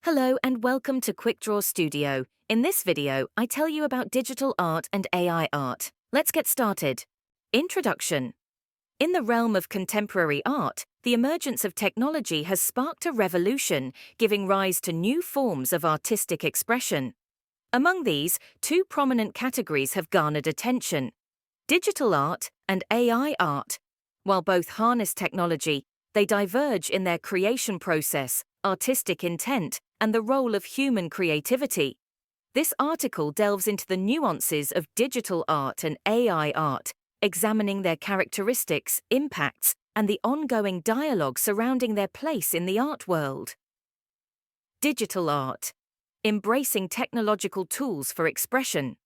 Hello and welcome to Quick Draw Studio. In this video, I tell you about digital art and AI art. Let's get started. Introduction. In the realm of contemporary art, the emergence of technology has sparked a revolution, giving rise to new forms of artistic expression. Among these, two prominent categories have garnered attention: digital art and AI art. While both harness technology, they diverge in their creation process, artistic intent, and the role of human creativity. This article delves into the nuances of digital art and AI art, examining their characteristics, impacts, and the ongoing dialogue surrounding their place in the art world. Digital art. Embracing technological tools for expression.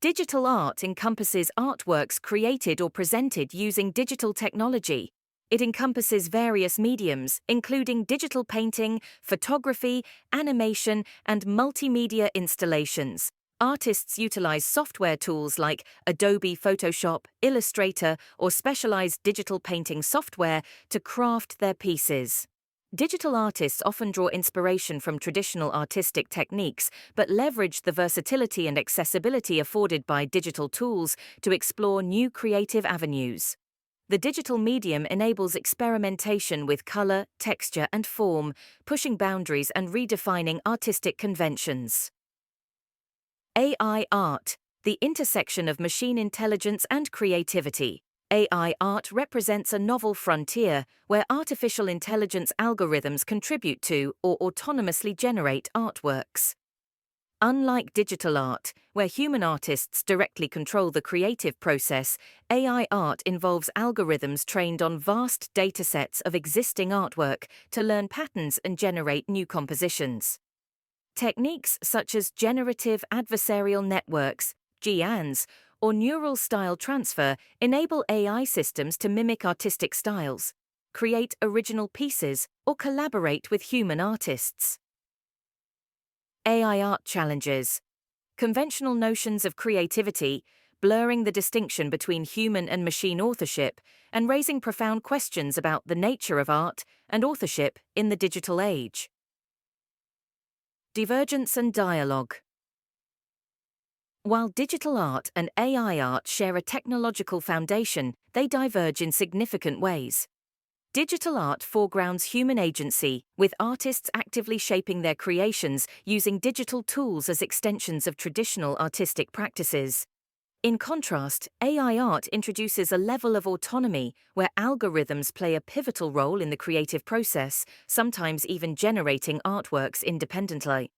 Digital art encompasses artworks created or presented using digital technology. It encompasses various mediums, including digital painting, photography, animation, and multimedia installations. Artists utilize software tools like Adobe Photoshop, Illustrator, or specialized digital painting software to craft their pieces. Digital artists often draw inspiration from traditional artistic techniques, but leverage the versatility and accessibility afforded by digital tools to explore new creative avenues. The digital medium enables experimentation with color, texture, and form, pushing boundaries and redefining artistic conventions. AI art, the intersection of machine intelligence and creativity. AI art represents a novel frontier where artificial intelligence algorithms contribute to or autonomously generate artworks. Unlike digital art, where human artists directly control the creative process, AI art involves algorithms trained on vast datasets of existing artwork to learn patterns and generate new compositions. Techniques such as generative adversarial networks, GANs, or neural style transfer enable AI systems to mimic artistic styles, create original pieces, or collaborate with human artists. AI art challenges. Conventional notions of creativity, blurring the distinction between human and machine authorship, and raising profound questions about the nature of art and authorship in the digital age. Divergence and dialogue. While digital art and AI art share a technological foundation, they diverge in significant ways. Digital art foregrounds human agency, with artists actively shaping their creations using digital tools as extensions of traditional artistic practices. In contrast, AI art introduces a level of autonomy where algorithms play a pivotal role in the creative process, sometimes even generating artworks independently.